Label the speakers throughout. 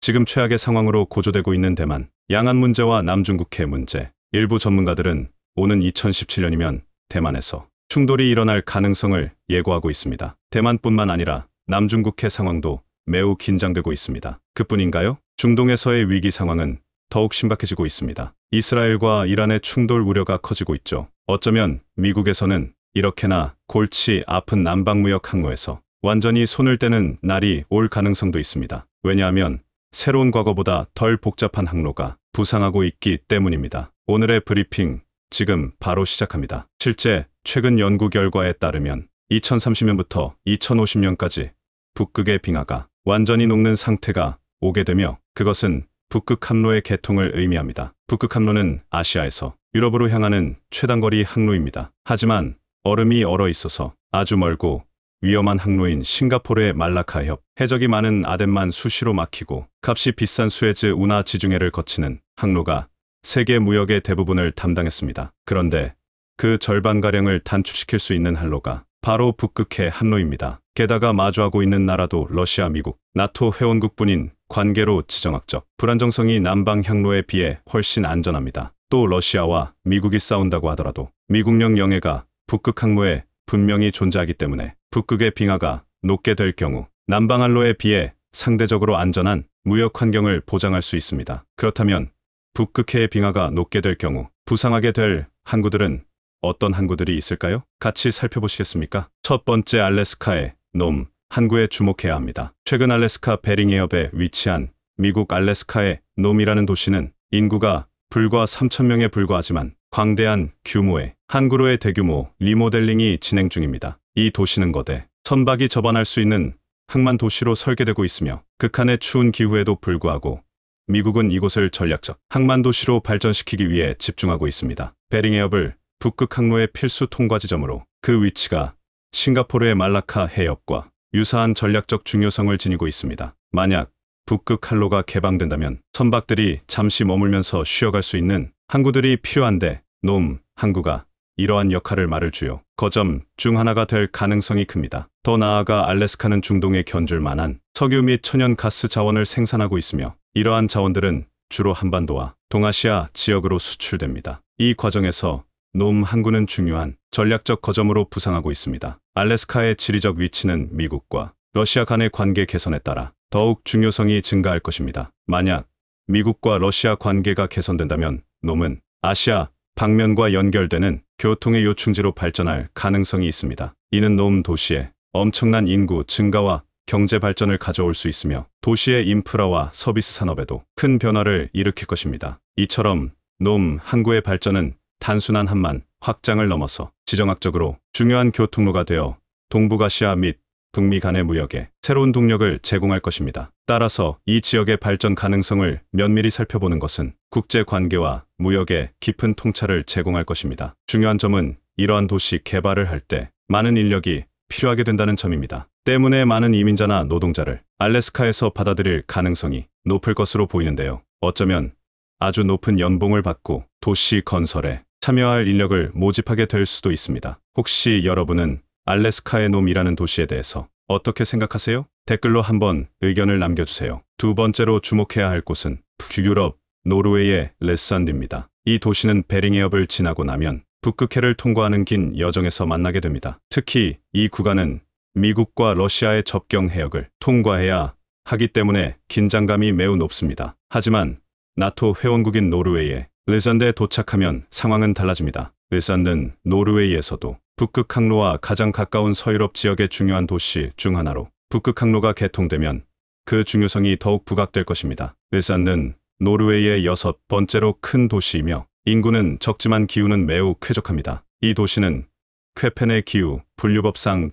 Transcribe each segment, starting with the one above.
Speaker 1: 지금 최악의 상황으로 고조되고 있는 대만, 양안 문제와 남중국해 문제. 일부 전문가들은 오는 2017년이면 대만에서 충돌이 일어날 가능성을 예고하고 있습니다. 대만뿐만 아니라 남중국해 상황도 매우 긴장되고 있습니다. 그뿐인가요? 중동에서의 위기 상황은 더욱 신박해지고 있습니다. 이스라엘과 이란의 충돌 우려가 커지고 있죠. 어쩌면 미국에서는 이렇게나 골치 아픈 남방무역 항로에서 완전히 손을 떼는 날이 올 가능성도 있습니다. 왜냐하면 새로운 과거보다 덜 복잡한 항로가 부상하고 있기 때문입니다. 오늘의 브리핑 지금 바로 시작합니다. 실제 최근 연구 결과에 따르면 2030년부터 2050년까지 북극의 빙하가 완전히 녹는 상태가 오게 되며 그것은 북극 항로의 개통을 의미합니다. 북극 항로는 아시아에서 유럽으로 향하는 최단거리 항로입니다. 하지만 얼음이 얼어 있어서 아주 멀고 위험한 항로인 싱가포르의 말라카 협, 해적이 많은 아덴만 수시로 막히고 값이 비싼 수에즈 운하 지중해를 거치는 항로가 세계 무역의 대부분을 담당했습니다. 그런데 그 절반가량을 단축시킬 수 있는 항로가 바로 북극해 항로입니다. 게다가 마주하고 있는 나라도 러시아, 미국, 나토 회원국뿐인 관계로 지정학적 불안정성이 남방 항로에 비해 훨씬 안전합니다. 또 러시아와 미국이 싸운다고 하더라도 미국령 영해가 북극 항로에 분명히 존재하기 때문에 북극의 빙하가 녹게 될 경우 남방 항로에 비해 상대적으로 안전한 무역 환경을 보장할 수 있습니다. 그렇다면 북극해의 빙하가 녹게 될 경우 부상하게 될 항구들은 어떤 항구들이 있을까요? 같이 살펴보시겠습니까? 첫 번째, 알래스카의 놈 항구에 주목해야 합니다. 최근 알래스카 베링 해협에 위치한 미국 알래스카의 놈이라는 도시는 인구가 불과 3,000명에 불과하지만 광대한 규모의 항구로의 대규모 리모델링이 진행 중입니다. 이 도시는 거대 선박이 접안할 수 있는 항만 도시로 설계되고 있으며 극한의 추운 기후에도 불구하고 미국은 이곳을 전략적 항만 도시로 발전시키기 위해 집중하고 있습니다. 베링 해협을 북극 항로의 필수 통과 지점으로 그 위치가 싱가포르의 말라카 해협과 유사한 전략적 중요성을 지니고 있습니다. 만약 북극 항로가 개방된다면 선박들이 잠시 머물면서 쉬어갈 수 있는 항구들이 필요한데 놈 항구가 이러한 역할을 말을 주요 거점 중 하나가 될 가능성이 큽니다. 더 나아가 알래스카는 중동에 견줄 만한 석유 및 천연 가스 자원을 생산하고 있으며 이러한 자원들은 주로 한반도와 동아시아 지역으로 수출됩니다. 이 과정에서 놈 항구는 중요한 전략적 거점으로 부상하고 있습니다. 알래스카의 지리적 위치는 미국과 러시아 간의 관계 개선에 따라 더욱 중요성이 증가할 것입니다. 만약 미국과 러시아 관계가 개선된다면 놈은 아시아 방면과 연결되는 교통의 요충지로 발전할 가능성이 있습니다. 이는 놈 도시에 엄청난 인구 증가와 경제 발전을 가져올 수 있으며 도시의 인프라와 서비스 산업에도 큰 변화를 일으킬 것입니다. 이처럼 놈 항구의 발전은 단순한 항만 확장을 넘어서 지정학적으로 중요한 교통로가 되어 동북아시아 및 북미 간의 무역에 새로운 동력을 제공할 것입니다. 따라서 이 지역의 발전 가능성을 면밀히 살펴보는 것은 국제 관계와 무역의 깊은 통찰을 제공할 것입니다. 중요한 점은 이러한 도시 개발을 할 때 많은 인력이 필요하게 된다는 점입니다. 때문에 많은 이민자나 노동자를 알래스카에서 받아들일 가능성이 높을 것으로 보이는데요. 어쩌면 아주 높은 연봉을 받고 도시 건설에 참여할 인력을 모집하게 될 수도 있습니다. 혹시 여러분은 알래스카의 놈이라는 도시에 대해서 어떻게 생각하세요? 댓글로 한번 의견을 남겨주세요. 두 번째로 주목해야 할 곳은 북유럽 노르웨이의 레스안드입니다. 이 도시는 베링 해협을 지나고 나면 북극해를 통과하는 긴 여정에서 만나게 됩니다. 특히 이 구간은 미국과 러시아의 접경 해역을 통과해야 하기 때문에 긴장감이 매우 높습니다. 하지만 나토 회원국인 노르웨이에 르산드에 도착하면 상황은 달라집니다. 르산드는 노르웨이에서도 북극 항로와 가장 가까운 서유럽 지역의 중요한 도시 중 하나로 북극 항로가 개통되면 그 중요성이 더욱 부각될 것입니다. 르산드는 노르웨이의 6번째로 큰 도시이며 인구는 적지만 기후는 매우 쾌적합니다. 이 도시는 쾌펜의 기후, 분류법상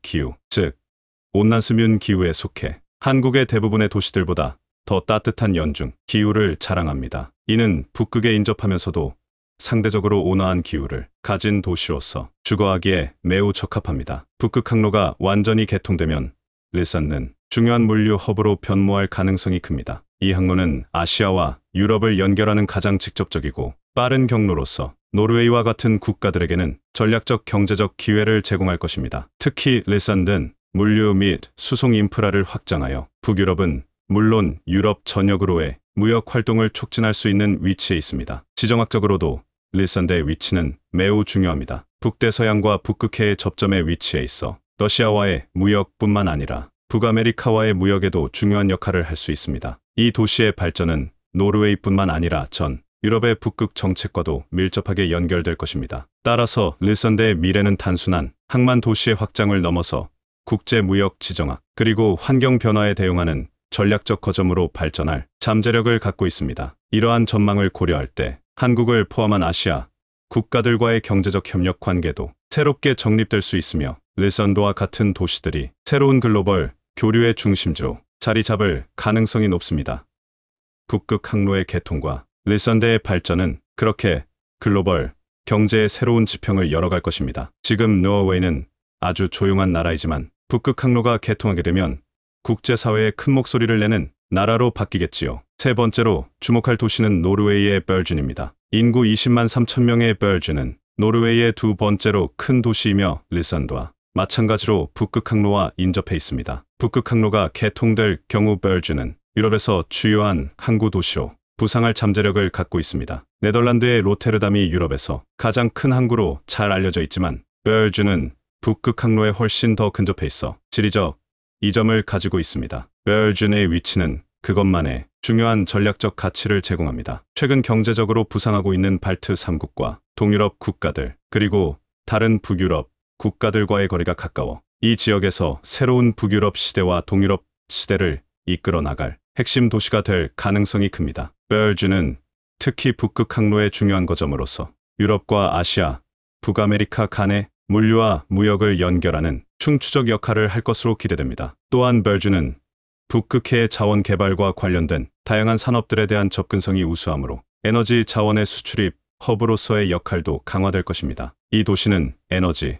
Speaker 1: 기후, 즉 온난스뮴 기후에 속해 한국의 대부분의 도시들보다 더 따뜻한 연중 기후를 자랑합니다. 이는 북극에 인접하면서도 상대적으로 온화한 기후를 가진 도시로서 주거하기에 매우 적합합니다. 북극 항로가 완전히 개통되면 르산드는 중요한 물류 허브로 변모할 가능성이 큽니다. 이 항로는 아시아와 유럽을 연결하는 가장 직접적이고 빠른 경로로서 노르웨이와 같은 국가들에게는 전략적 경제적 기회를 제공할 것입니다. 특히 르산드는 물류 및 수송 인프라를 확장하여 북유럽은 물론 유럽 전역으로의 무역 활동을 촉진할 수 있는 위치에 있습니다. 지정학적으로도 릴산드의 위치는 매우 중요합니다. 북대서양과 북극해의 접점에 위치해 있어 러시아와의 무역뿐만 아니라 북아메리카와의 무역에도 중요한 역할을 할 수 있습니다. 이 도시의 발전은 노르웨이뿐만 아니라 전 유럽의 북극 정책과도 밀접하게 연결될 것입니다. 따라서 릴산드의 미래는 단순한 항만 도시의 확장을 넘어서 국제 무역 지정학 그리고 환경 변화에 대응하는 전략적 거점으로 발전할 잠재력을 갖고 있습니다. 이러한 전망을 고려할 때 한국을 포함한 아시아 국가들과의 경제적 협력 관계도 새롭게 정립될 수 있으며 릴산드와 같은 도시들이 새로운 글로벌 교류의 중심지로 자리 잡을 가능성이 높습니다. 북극 항로의 개통과 릴산드의 발전은 그렇게 글로벌 경제의 새로운 지평을 열어갈 것입니다. 지금 노르웨이는 아주 조용한 나라이지만 북극 항로가 개통하게 되면 국제사회에 큰 목소리를 내는 나라로 바뀌겠지요. 세 번째로 주목할 도시는 노르웨이의 뻬른입니다. 인구 20만 3천 명의 뻬른은 노르웨이의 두 번째로 큰 도시이며 릴산드와 마찬가지로 북극 항로와 인접해 있습니다. 북극 항로가 개통될 경우 뻬른은 유럽에서 주요한 항구 도시로 부상할 잠재력을 갖고 있습니다. 네덜란드의 로테르담이 유럽에서 가장 큰 항구로 잘 알려져 있지만 뻬른은 북극 항로에 훨씬 더 근접해 있어 지리적 이점을 가지고 있습니다. 뻬른의 위치는 그것만의 중요한 전략적 가치를 제공합니다. 최근 경제적으로 부상하고 있는 발트 3국과 동유럽 국가들 그리고 다른 북유럽 국가들과의 거리가 가까워 이 지역에서 새로운 북유럽 시대와 동유럽 시대를 이끌어 나갈 핵심 도시가 될 가능성이 큽니다. 뻬른은 특히 북극 항로의 중요한 거점으로서 유럽과 아시아, 북아메리카 간의 물류와 무역을 연결하는 충추적 역할을 할 것으로 기대됩니다. 또한 뻬른은 북극해의 자원 개발과 관련된 다양한 산업들에 대한 접근성이 우수하므로 에너지 자원의 수출입 허브로서의 역할도 강화될 것입니다. 이 도시는 에너지,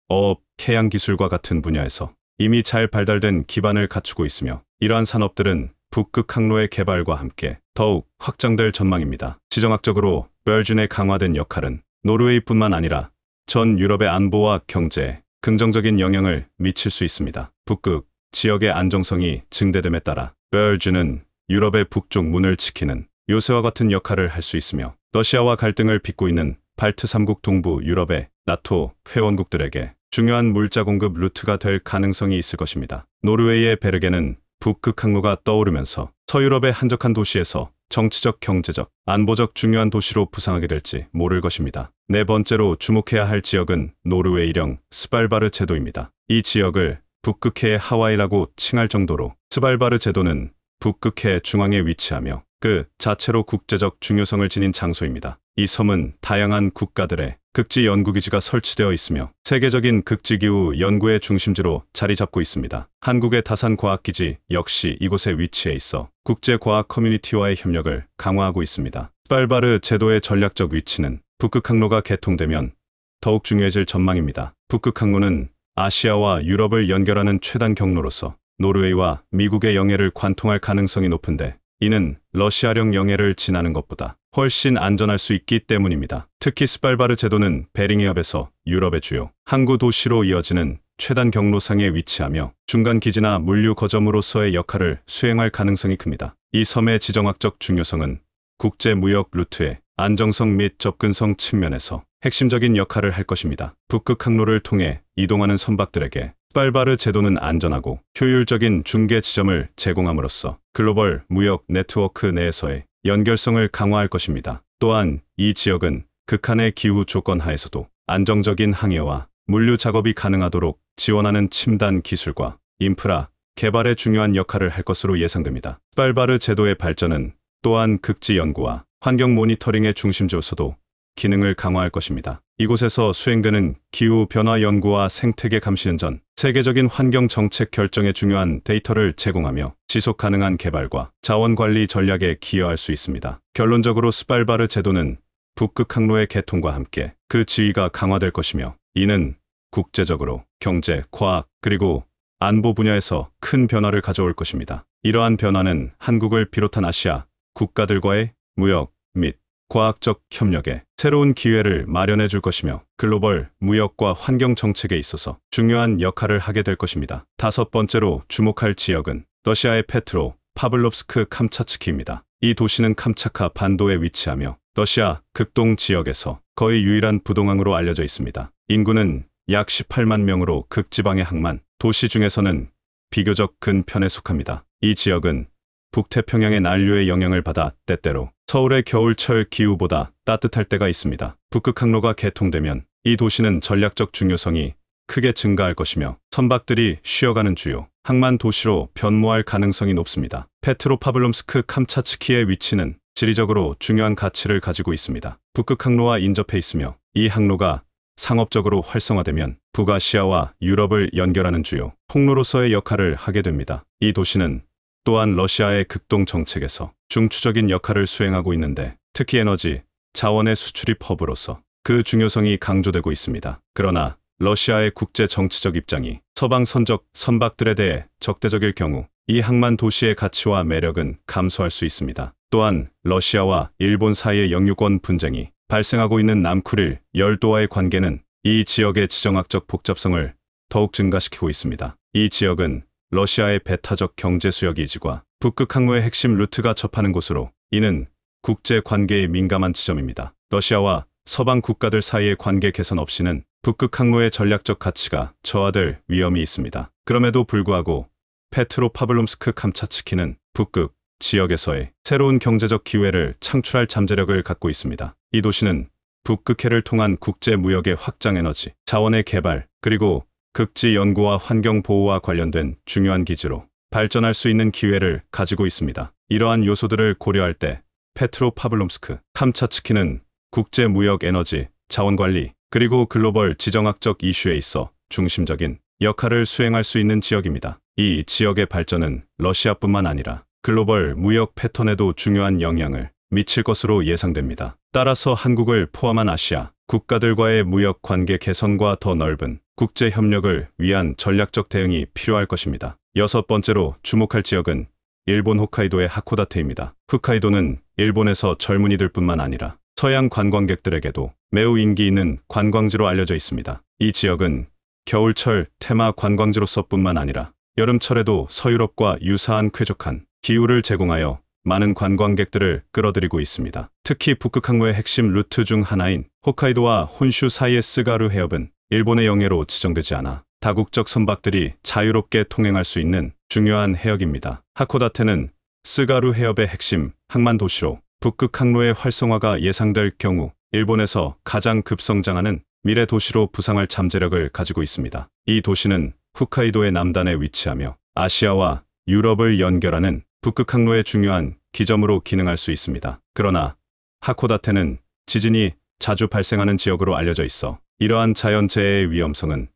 Speaker 1: 어업, 해양 기술과 같은 분야에서 이미 잘 발달된 기반을 갖추고 있으며 이러한 산업들은 북극 항로의 개발과 함께 더욱 확장될 전망입니다. 지정학적으로 뻬른의 강화된 역할은 노르웨이뿐만 아니라 전 유럽의 안보와 경제에 긍정적인 영향을 미칠 수 있습니다. 북극 지역의 안정성이 증대됨에 따라 뻬른은 유럽의 북쪽 문을 지키는 요새와 같은 역할을 할 수 있으며 러시아와 갈등을 빚고 있는 발트 3국 동부 유럽의 나토 회원국들에게 중요한 물자 공급 루트가 될 가능성이 있을 것입니다. 노르웨이의 베르게는 북극 항로가 떠오르면서 서유럽의 한적한 도시에서 정치적, 경제적, 안보적 중요한 도시로 부상하게 될지 모를 것입니다. 네 번째로 주목해야 할 지역은 노르웨이령 스발바르 제도입니다. 이 지역을 북극해의 하와이라고 칭할 정도로 스발바르 제도는 북극해 중앙에 위치하며 그 자체로 국제적 중요성을 지닌 장소입니다. 이 섬은 다양한 국가들의 극지 연구기지가 설치되어 있으며 세계적인 극지기후 연구의 중심지로 자리 잡고 있습니다. 한국의 다산과학기지 역시 이곳에 위치해 있어 국제과학 커뮤니티와의 협력을 강화하고 있습니다. 스발바르 제도의 전략적 위치는 북극 항로가 개통되면 더욱 중요해질 전망입니다. 북극 항로는 아시아와 유럽을 연결하는 최단 경로로서 노르웨이와 미국의 영해를 관통할 가능성이 높은데 이는 러시아령 영해를 지나는 것보다 훨씬 안전할 수 있기 때문입니다. 특히 스발바르 제도는 베링해협에서 유럽의 주요 항구 도시로 이어지는 최단 경로상에 위치하며 중간 기지나 물류 거점으로서의 역할을 수행할 가능성이 큽니다. 이 섬의 지정학적 중요성은 국제 무역 루트의 안정성 및 접근성 측면에서 핵심적인 역할을 할 것입니다. 북극 항로를 통해 이동하는 선박들에게 스발바르 제도는 안전하고 효율적인 중개 지점을 제공함으로써 글로벌 무역 네트워크 내에서의 연결성을 강화할 것입니다. 또한 이 지역은 극한의 기후 조건 하에서도 안정적인 항해와 물류 작업이 가능하도록 지원하는 첨단 기술과 인프라 개발에 중요한 역할을 할 것으로 예상됩니다. 스발바르 제도의 발전은 또한 극지 연구와 환경 모니터링의 중심지로서도 기능을 강화할 것입니다. 이곳에서 수행되는 기후 변화 연구와 생태계 감시는 전 세계적인 환경 정책 결정에 중요한 데이터를 제공하며 지속 가능한 개발과 자원 관리 전략에 기여할 수 있습니다. 결론적으로 스발바르 제도는 북극 항로의 개통과 함께 그 지위가 강화될 것이며 이는 국제적으로 경제, 과학, 그리고 안보 분야에서 큰 변화를 가져올 것입니다. 이러한 변화는 한국을 비롯한 아시아 국가들과의 무역 및 과학적 협력에 새로운 기회를 마련해 줄 것이며 글로벌 무역과 환경 정책에 있어서 중요한 역할을 하게 될 것입니다. 다섯 번째로 주목할 지역은 러시아의 페트로 파블롭스크 캄차츠키입니다. 이 도시는 캄차카 반도에 위치하며 러시아 극동 지역에서 거의 유일한 부동항으로 알려져 있습니다. 인구는 약 18만 명으로 극지방의 항만 도시 중에서는 비교적 근편에 속합니다. 이 지역은 북태평양의 난류의 영향을 받아 때때로 서울의 겨울철 기후보다 따뜻할 때가 있습니다. 북극항로가 개통되면 이 도시는 전략적 중요성이 크게 증가할 것이며 선박들이 쉬어가는 주요 항만 도시로 변모할 가능성이 높습니다. 페트로파블롬스크 캄차츠키의 위치는 지리적으로 중요한 가치를 가지고 있습니다. 북극항로와 인접해 있으며 이 항로가 상업적으로 활성화되면 북아시아와 유럽을 연결하는 주요 통로로서의 역할을 하게 됩니다. 이 도시는 또한 러시아의 극동 정책에서 중추적인 역할을 수행하고 있는데 특히 에너지, 자원의 수출입 허브로서 그 중요성이 강조되고 있습니다. 그러나 러시아의 국제 정치적 입장이 서방 선적 선박들에 대해 적대적일 경우 이 항만 도시의 가치와 매력은 감소할 수 있습니다. 또한 러시아와 일본 사이의 영유권 분쟁이 발생하고 있는 남쿠릴 열도와의 관계는 이 지역의 지정학적 복잡성을 더욱 증가시키고 있습니다. 이 지역은 러시아의 배타적 경제 수역 이지과 북극항로의 핵심 루트가 접하는 곳으로 이는 국제 관계에 민감한 지점입니다. 러시아와 서방 국가들 사이의 관계 개선 없이는 북극항로의 전략적 가치가 저하될 위험이 있습니다. 그럼에도 불구하고 페트로파블롬스크 캄차츠키는 북극 지역에서의 새로운 경제적 기회를 창출할 잠재력을 갖고 있습니다. 이 도시는 북극해를 통한 국제 무역의 확장, 에너지, 자원의 개발, 그리고 극지 연구와 환경 보호와 관련된 중요한 기지로 발전할 수 있는 기회를 가지고 있습니다. 이러한 요소들을 고려할 때 페트로파블롬스크 캄차츠키는 국제 무역, 에너지, 자원 관리, 그리고 글로벌 지정학적 이슈에 있어 중심적인 역할을 수행할 수 있는 지역입니다. 이 지역의 발전은 러시아뿐만 아니라 글로벌 무역 패턴에도 중요한 영향을 미칠 것으로 예상됩니다. 따라서 한국을 포함한 아시아 국가들과의 무역 관계 개선과 더 넓은 국제 협력을 위한 전략적 대응이 필요할 것입니다. 여섯 번째로 주목할 지역은 일본 홋카이도의 하코다테입니다. 홋카이도는 일본에서 젊은이들뿐만 아니라 서양 관광객들에게도 매우 인기 있는 관광지로 알려져 있습니다. 이 지역은 겨울철 테마 관광지로서뿐만 아니라 여름철에도 서유럽과 유사한 쾌적한 기후를 제공하여 많은 관광객들을 끌어들이고 있습니다. 특히 북극항로의 핵심 루트 중 하나인 홋카이도와 혼슈 사이의 스가루 해협은 일본의 영해로 지정되지 않아 다국적 선박들이 자유롭게 통행할 수 있는 중요한 해역입니다. 하코다테는 스가루 해협의 핵심 항만 도시로 북극항로의 활성화가 예상될 경우 일본에서 가장 급성장하는 미래 도시로 부상할 잠재력을 가지고 있습니다. 이 도시는 홋카이도의 남단에 위치하며 아시아와 유럽을 연결하는 북극항로의 중요한 기점으로 기능할 수 있습니다. 그러나 하코다테는 지진이 자주 발생하는 지역으로 알려져 있어 이러한 자연재해의 위험성은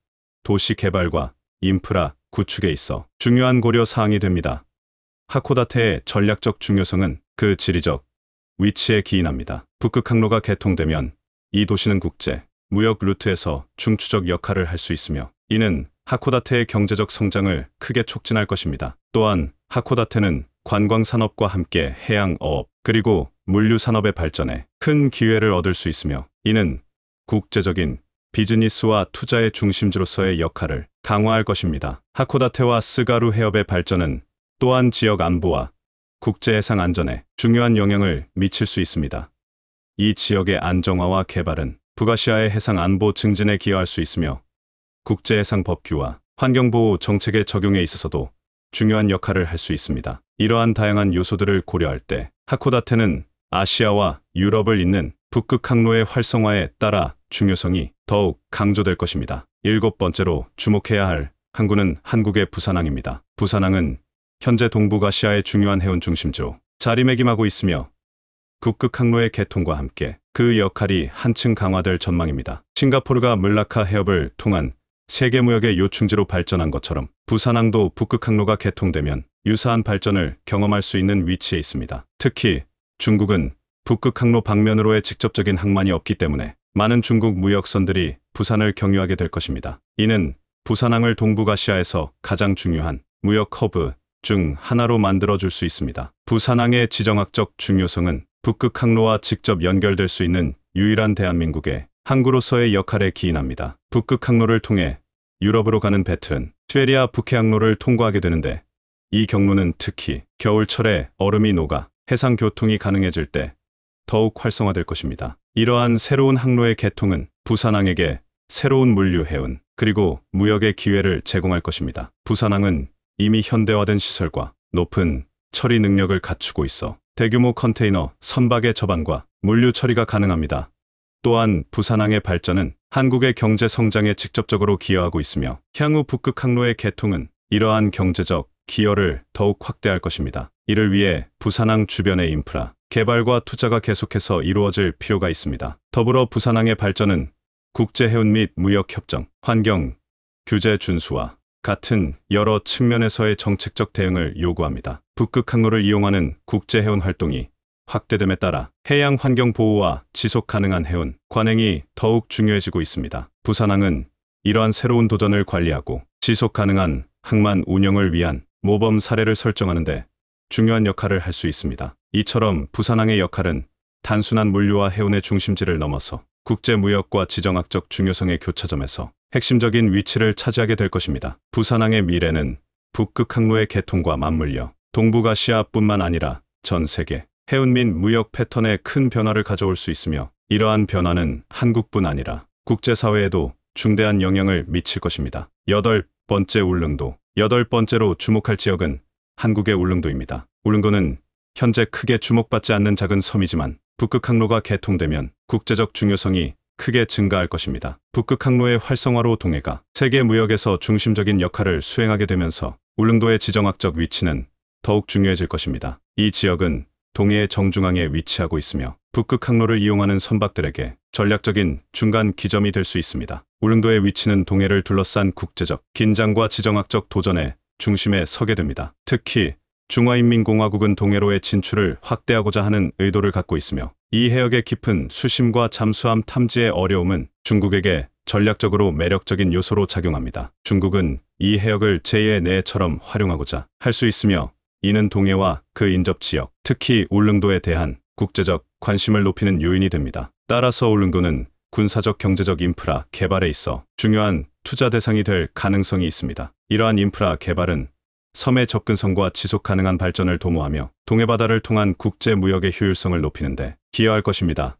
Speaker 1: 도시 개발과 인프라 구축에 있어 중요한 고려 사항이 됩니다. 하코다테의 전략적 중요성은 그 지리적 위치에 기인합니다. 북극항로가 개통되면 이 도시는 국제 무역 루트에서 중추적 역할을 할 수 있으며 이는 하코다테의 경제적 성장을 크게 촉진할 것입니다. 또한 하코다테는 관광산업과 함께 해양어업 그리고 물류산업의 발전에 큰 기회를 얻을 수 있으며 이는 국제적인 비즈니스와 투자의 중심지로서의 역할을 강화할 것입니다. 하코다테와 스가루 해협의 발전은 또한 지역 안보와 국제해상 안전에 중요한 영향을 미칠 수 있습니다. 이 지역의 안정화와 개발은 북아시아의 해상 안보 증진에 기여할 수 있으며 국제해상 법규와 환경보호 정책의 적용에 있어서도 중요한 역할을 할 수 있습니다. 이러한 다양한 요소들을 고려할 때 하코다테는 아시아와 유럽을 잇는 북극항로의 활성화에 따라 중요성이 더욱 강조될 것입니다. 일곱 번째로 주목해야 할 항구는 한국의 부산항입니다. 부산항은 현재 동북아시아의 중요한 해운 중심지로 자리매김하고 있으며 북극항로의 개통과 함께 그 역할이 한층 강화될 전망입니다. 싱가포르가 물라카 해협을 통한 세계무역의 요충지로 발전한 것처럼 부산항도 북극항로가 개통되면 유사한 발전을 경험할 수 있는 위치에 있습니다. 특히 중국은 북극항로 방면으로의 직접적인 항만이 없기 때문에 많은 중국 무역선들이 부산을 경유하게 될 것입니다. 이는 부산항을 동북아시아에서 가장 중요한 무역 허브 중 하나로 만들어줄 수 있습니다. 부산항의 지정학적 중요성은 북극항로와 직접 연결될 수 있는 유일한 대한민국의 항구로서의 역할에 기인합니다. 북극항로를 통해 유럽으로 가는 배틀은 시베리아 북해항로를 통과하게 되는데 이 경로는 특히 겨울철에 얼음이 녹아 해상 교통이 가능해질 때 더욱 활성화될 것입니다. 이러한 새로운 항로의 개통은 부산항에게 새로운 물류 해운 그리고 무역의 기회를 제공할 것입니다. 부산항은 이미 현대화된 시설과 높은 처리 능력을 갖추고 있어 대규모 컨테이너 선박의 접안과 물류 처리가 가능합니다. 또한 부산항의 발전은 한국의 경제 성장에 직접적으로 기여하고 있으며 향후 북극 항로의 개통은 이러한 경제적 기여를 더욱 확대할 것입니다. 이를 위해 부산항 주변의 인프라 개발과 투자가 계속해서 이루어질 필요가 있습니다. 더불어 부산항의 발전은 국제해운 및 무역협정, 환경, 규제 준수와 같은 여러 측면에서의 정책적 대응을 요구합니다. 북극 항로를 이용하는 국제해운 활동이 확대됨에 따라 해양 환경 보호와 지속 가능한 해운, 관행이 더욱 중요해지고 있습니다. 부산항은 이러한 새로운 도전을 관리하고 지속 가능한 항만 운영을 위한 모범 사례를 설정하는 데 중요한 역할을 할 수 있습니다. 이처럼 부산항의 역할은 단순한 물류와 해운의 중심지를 넘어서 국제무역과 지정학적 중요성의 교차점에서 핵심적인 위치를 차지하게 될 것입니다. 부산항의 미래는 북극 항로의 개통과 맞물려 동북아시아뿐만 아니라 전 세계 해운 및 무역 패턴에 큰 변화를 가져올 수 있으며 이러한 변화는 한국뿐 아니라 국제사회에도 중대한 영향을 미칠 것입니다. 8번째 울릉도. 8번째로 주목할 지역은 한국의 울릉도입니다. 울릉도는 현재 크게 주목받지 않는 작은 섬이지만 북극 항로가 개통되면 국제적 중요성이 크게 증가할 것입니다. 북극 항로의 활성화로 동해가 세계 무역에서 중심적인 역할을 수행하게 되면서 울릉도의 지정학적 위치는 더욱 중요해질 것입니다. 이 지역은 동해의 정중앙에 위치하고 있으며 북극 항로를 이용하는 선박들에게 전략적인 중간 기점이 될 수 있습니다. 울릉도의 위치는 동해를 둘러싼 국제적 긴장과 지정학적 도전의 중심에 서게 됩니다. 특히 중화인민공화국은 동해로의 진출을 확대하고자 하는 의도를 갖고 있으며 이 해역의 깊은 수심과 잠수함 탐지의 어려움은 중국에게 전략적으로 매력적인 요소로 작용합니다. 중국은 이 해역을 제2의 내처럼 활용하고자 할 수 있으며 이는 동해와 그 인접 지역, 특히 울릉도에 대한 국제적 관심을 높이는 요인이 됩니다. 따라서 울릉도는 군사적 경제적 인프라 개발에 있어 중요한 투자 대상이 될 가능성이 있습니다. 이러한 인프라 개발은 섬의 접근성과 지속 가능한 발전을 도모하며 동해바다를 통한 국제 무역의 효율성을 높이는 데 기여할 것입니다.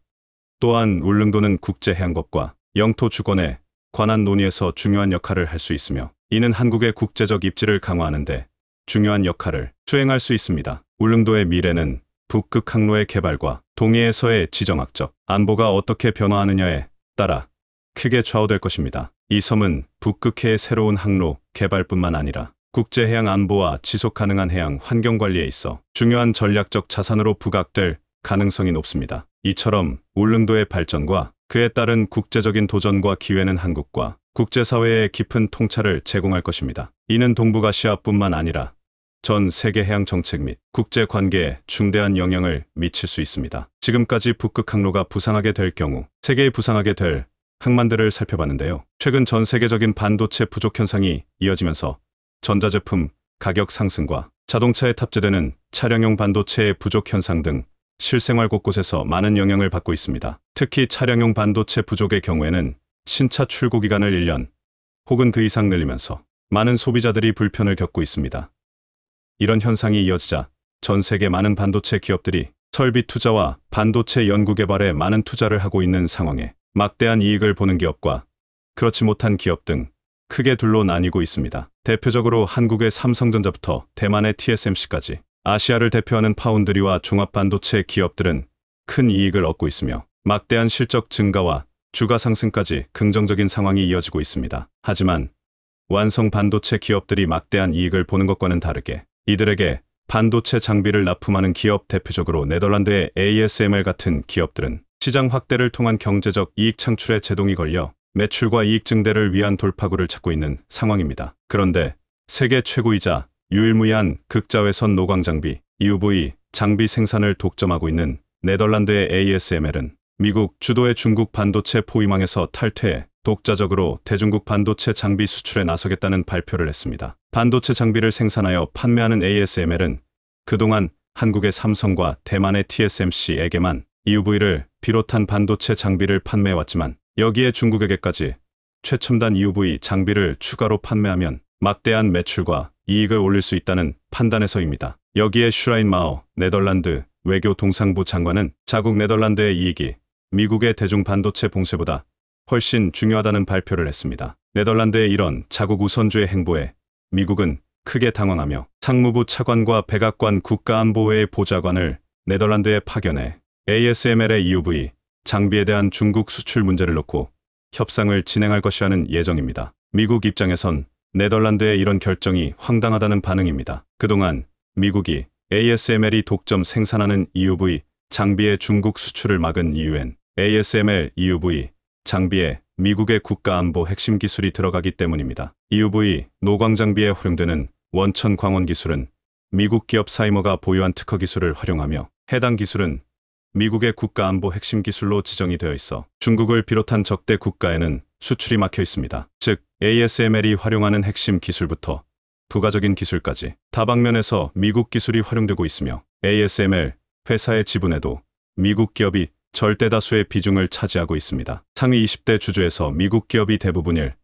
Speaker 1: 또한 울릉도는 국제해양법과 영토 주권에 관한 논의에서 중요한 역할을 할 수 있으며 이는 한국의 국제적 입지를 강화하는 데 중요한 역할을 수행할 수 있습니다. 울릉도의 미래는 북극 항로의 개발과 동해에서의 지정학적 안보가 어떻게 변화하느냐에 따라 크게 좌우될 것입니다. 이 섬은 북극해의 새로운 항로 개발뿐만 아니라 국제해양 안보와 지속 가능한 해양 환경 관리에 있어 중요한 전략적 자산으로 부각될 가능성이 높습니다. 이처럼 울릉도의 발전과 그에 따른 국제적인 도전과 기회는 한국과 국제사회에 깊은 통찰을 제공할 것입니다. 이는 동북아시아뿐만 아니라 전 세계 해양 정책 및 국제 관계에 중대한 영향을 미칠 수 있습니다. 지금까지 북극 항로가 부상하게 될 경우 세계에 부상하게 될 항만들을 살펴봤는데요. 최근 전 세계적인 반도체 부족 현상이 이어지면서 전자제품 가격 상승과 자동차에 탑재되는 차량용 반도체의 부족 현상 등 실생활 곳곳에서 많은 영향을 받고 있습니다. 특히 차량용 반도체 부족의 경우에는 신차 출고 기간을 1년 혹은 그 이상 늘리면서 많은 소비자들이 불편을 겪고 있습니다. 이런 현상이 이어지자 전 세계 많은 반도체 기업들이 설비 투자와 반도체 연구 개발에 많은 투자를 하고 있는 상황에 막대한 이익을 보는 기업과 그렇지 못한 기업 등 크게 둘로 나뉘고 있습니다. 대표적으로 한국의 삼성전자부터 대만의 TSMC까지 아시아를 대표하는 파운드리와 종합반도체 기업들은 큰 이익을 얻고 있으며 막대한 실적 증가와 주가 상승까지 긍정적인 상황이 이어지고 있습니다. 하지만 완성 반도체 기업들이 막대한 이익을 보는 것과는 다르게 이들에게 반도체 장비를 납품하는 기업, 대표적으로 네덜란드의 ASML 같은 기업들은 시장 확대를 통한 경제적 이익 창출에 제동이 걸려 매출과 이익 증대를 위한 돌파구를 찾고 있는 상황입니다. 그런데 세계 최고이자 유일무이한 극자외선 노광 장비 EUV 장비 생산을 독점하고 있는 네덜란드의 ASML은 미국 주도의 중국 반도체 포위망에서 탈퇴해 독자적으로 대중국 반도체 장비 수출에 나서겠다는 발표를 했습니다. 반도체 장비를 생산하여 판매하는 ASML은 그동안 한국의 삼성과 대만의 TSMC에게만 EUV를 비롯한 반도체 장비를 판매해왔지만 여기에 중국에게까지 최첨단 EUV 장비를 추가로 판매하면 막대한 매출과 이익을 올릴 수 있다는 판단에서입니다. 여기에 슈라인마어 네덜란드 외교동상부 장관은 자국 네덜란드의 이익이 미국의 대중 반도체 봉쇄보다 훨씬 중요하다는 발표를 했습니다. 네덜란드의 이런 자국 우선주의 행보에 미국은 크게 당황하며 상무부 차관과 백악관 국가안보회의 보좌관을 네덜란드에 파견해 ASML의 EUV 장비에 대한 중국 수출 문제를 놓고 협상을 진행할 것이라는 예정입니다. 미국 입장에선 네덜란드의 이런 결정이 황당하다는 반응입니다. 그동안 미국이 ASML이 독점 생산하는 EUV 장비의 중국 수출을 막은 이유엔 ASML EUV 장비에 미국의 국가안보 핵심 기술이 들어가기 때문입니다. EUV 노광 장비에 활용되는 원천 광원 기술은 미국 기업 사이머가 보유한 특허 기술을 활용하며 해당 기술은 미국의 국가안보 핵심 기술로 지정이 되어 있어 중국을 비롯한 적대 국가에는 수출이 막혀 있습니다. 즉 ASML이 활용하는 핵심 기술부터 부가적인 기술까지 다방면에서 미국 기술이 활용되고 있으며 ASML 회사의 지분에도 미국 기업이 절대 다수의 비중을 차지하고 있습니다. 상위 20대 주주에서 미국 기업이 대부분일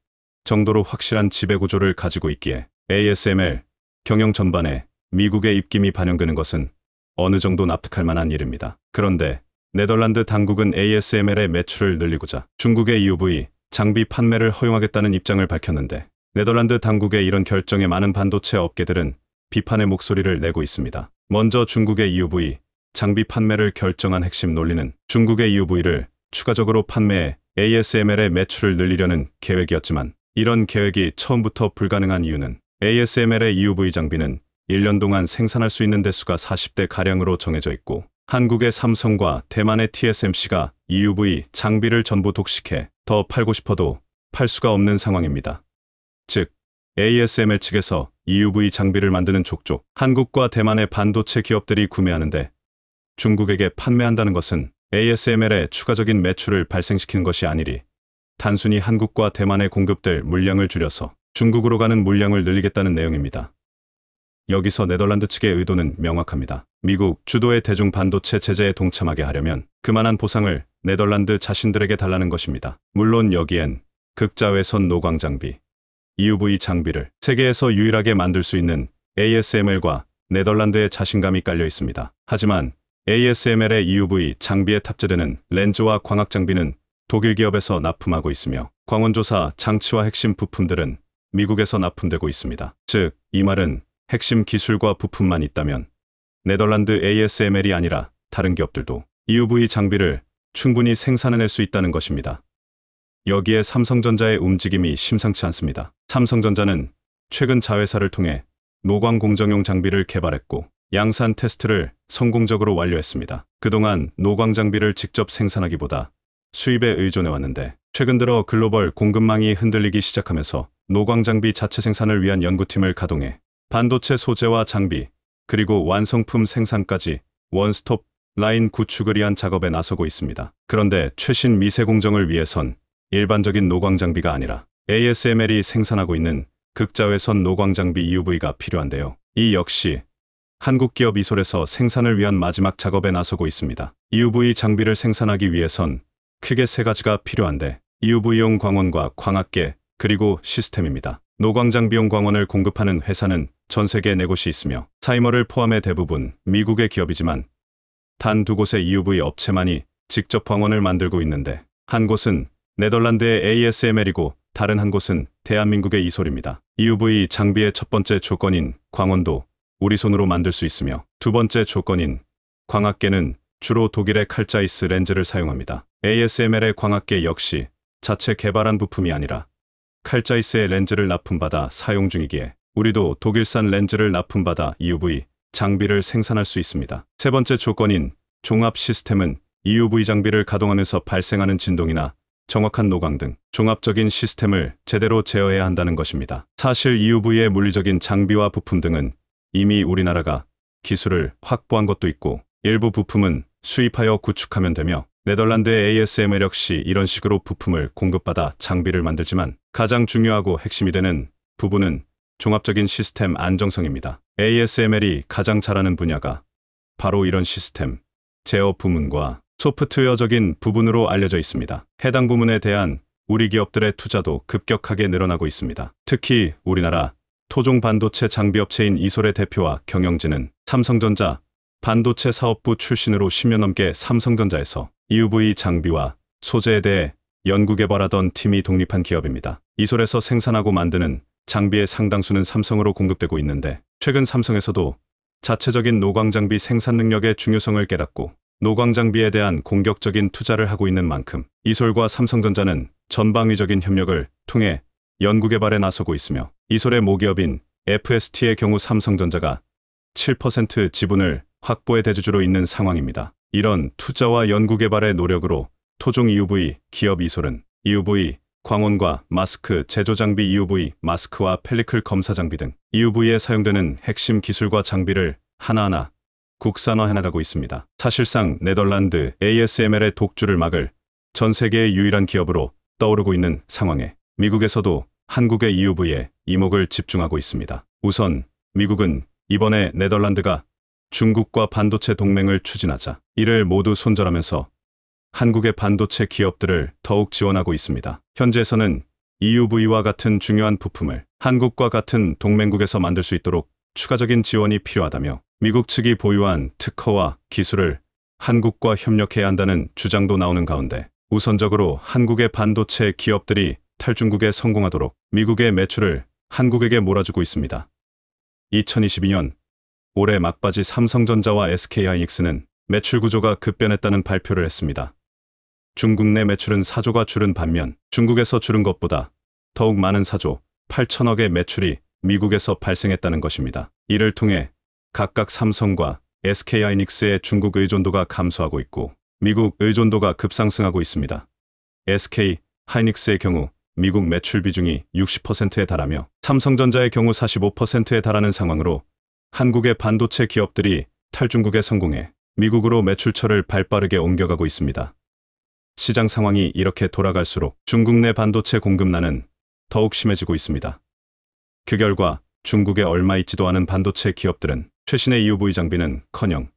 Speaker 1: 정도로 확실한 지배구조를 가지고 있기에 ASML 경영 전반에 미국의 입김이 반영되는 것은 어느 정도 납득할 만한 일입니다. 그런데 네덜란드 당국은 ASML의 매출을 늘리고자 중국의 EUV 장비 판매를 허용하겠다는 입장을 밝혔는데 네덜란드 당국의 이런 결정에 많은 반도체 업계들은 비판의 목소리를 내고 있습니다. 먼저 중국의 EUV 장비 판매를 결정한 핵심 논리는 중국의 EUV를 추가적으로 판매해 ASML의 매출을 늘리려는 계획이었지만 이런 계획이 처음부터 불가능한 이유는 ASML의 EUV 장비는 1년 동안 생산할 수 있는 대수가 40대 가량으로 정해져 있고 한국의 삼성과 대만의 TSMC가 EUV 장비를 전부 독식해 더 팔고 싶어도 팔 수가 없는 상황입니다. 즉 ASML 측에서 EUV 장비를 만드는 족족 한국과 대만의 반도체 기업들이 구매하는데 중국에게 판매한다는 것은 ASML의 추가적인 매출을 발생시키는 것이 아니리 단순히 한국과 대만에 공급될 물량을 줄여서 중국으로 가는 물량을 늘리겠다는 내용입니다. 여기서 네덜란드 측의 의도는 명확합니다. 미국 주도의 대중 반도체 제재에 동참하게 하려면 그만한 보상을 네덜란드 자신들에게 달라는 것입니다. 물론 여기엔 극자외선 노광 장비, EUV 장비를 세계에서 유일하게 만들 수 있는 ASML과 네덜란드의 자신감이 깔려 있습니다. 하지만 ASML의 EUV 장비에 탑재되는 렌즈와 광학 장비는 독일 기업에서 납품하고 있으며 광원조사 장치와 핵심 부품들은 미국에서 납품되고 있습니다. 즉, 이 말은 핵심 기술과 부품만 있다면 네덜란드 ASML이 아니라 다른 기업들도 EUV 장비를 충분히 생산해낼 수 있다는 것입니다. 여기에 삼성전자의 움직임이 심상치 않습니다. 삼성전자는 최근 자회사를 통해 노광 공정용 장비를 개발했고 양산 테스트를 성공적으로 완료했습니다. 그동안 노광 장비를 직접 생산하기보다 수입에 의존해 왔는데 최근 들어 글로벌 공급망이 흔들리기 시작하면서 노광 장비 자체 생산을 위한 연구팀을 가동해 반도체 소재와 장비, 그리고 완성품 생산까지 원스톱 라인 구축을 위한 작업에 나서고 있습니다. 그런데 최신 미세 공정을 위해선 일반적인 노광 장비가 아니라 ASML이 생산하고 있는 극자외선 노광 장비 EUV가 필요한데요. 이 역시 한국 기업 이솔에서 생산을 위한 마지막 작업에 나서고 있습니다. EUV 장비를 생산하기 위해선 크게 세 가지가 필요한데 EUV용 광원과 광학계 그리고 시스템입니다. 노광 장비용 광원을 공급하는 회사는 전 세계 4곳이 있으며 사이머를 포함해 대부분 미국의 기업이지만 단 2곳의 EUV 업체만이 직접 광원을 만들고 있는데 한 곳은 네덜란드의 ASML이고 다른 한 곳은 대한민국의 이솔입니다. EUV 장비의 첫 번째 조건인 광원도 우리 손으로 만들 수 있으며 두 번째 조건인 광학계는 주로 독일의 칼자이스 렌즈를 사용합니다. ASML의 광학계 역시 자체 개발한 부품이 아니라 칼자이스의 렌즈를 납품받아 사용 중이기에 우리도 독일산 렌즈를 납품받아 EUV 장비를 생산할 수 있습니다. 세 번째 조건인 종합 시스템은 EUV 장비를 가동하면서 발생하는 진동이나 정확한 노광 등 종합적인 시스템을 제대로 제어해야 한다는 것입니다. 사실 EUV의 물리적인 장비와 부품 등은 이미 우리나라가 기술을 확보한 것도 있고 일부 부품은 수입하여 구축하면 되며 네덜란드의 ASML 역시 이런 식으로 부품을 공급받아 장비를 만들지만 가장 중요하고 핵심이 되는 부분은 종합적인 시스템 안정성입니다. ASML이 가장 잘하는 분야가 바로 이런 시스템, 제어 부문과 소프트웨어적인 부분으로 알려져 있습니다. 해당 부문에 대한 우리 기업들의 투자도 급격하게 늘어나고 있습니다. 특히 우리나라 토종 반도체 장비업체인 이솔의 대표와 경영진은 삼성전자 반도체 사업부 출신으로 10년 넘게 삼성전자에서 EUV 장비와 소재에 대해 연구개발하던 팀이 독립한 기업입니다. 이솔에서 생산하고 만드는 장비의 상당수는 삼성으로 공급되고 있는데 최근 삼성에서도 자체적인 노광장비 생산 능력의 중요성을 깨닫고 노광장비에 대한 공격적인 투자를 하고 있는 만큼 이솔과 삼성전자는 전방위적인 협력을 통해 연구개발에 나서고 있으며 이솔의 모기업인 FST의 경우 삼성전자가 7% 지분을 확보의 대주주로 있는 상황입니다. 이런 투자와 연구개발의 노력으로 토종 EUV 기업 이솔은 EUV 광원과 마스크 제조 장비 EUV 마스크와 펠리클 검사 장비 등 EUV에 사용되는 핵심 기술과 장비를 하나하나 국산화해 나가고 있습니다. 사실상 네덜란드 ASML의 독주를 막을 전 세계의 유일한 기업으로 떠오르고 있는 상황에 미국에서도 한국의 EUV에 이목을 집중하고 있습니다. 우선 미국은 이번에 네덜란드가 중국과 반도체 동맹을 추진하자 이를 모두 손절하면서 한국의 반도체 기업들을 더욱 지원하고 있습니다. 현재에서는 EUV와 같은 중요한 부품을 한국과 같은 동맹국에서 만들 수 있도록 추가적인 지원이 필요하다며 미국 측이 보유한 특허와 기술을 한국과 협력해야 한다는 주장도 나오는 가운데 우선적으로 한국의 반도체 기업들이 탈중국에 성공하도록 미국의 매출을 한국에게 몰아주고 있습니다. 2022년 올해 막바지 삼성전자와 SK하이닉스는 매출 구조가 급변했다는 발표를 했습니다. 중국 내 매출은 4조가 줄은 반면 중국에서 줄은 것보다 더욱 많은 4조 8천억의 매출이 미국에서 발생했다는 것입니다. 이를 통해 각각 삼성과 SK하이닉스의 중국 의존도가 감소하고 있고 미국 의존도가 급상승하고 있습니다. SK하이닉스의 경우 미국 매출 비중이 60%에 달하며 삼성전자의 경우 45%에 달하는 상황으로 한국의 반도체 기업들이 탈중국에 성공해 미국으로 매출처를 발빠르게 옮겨가고 있습니다. 시장 상황이 이렇게 돌아갈수록 중국 내 반도체 공급난은 더욱 심해지고 있습니다. 그 결과 중국에 얼마 있지도 않은 반도체 기업들은 최신의 EUV 장비는커녕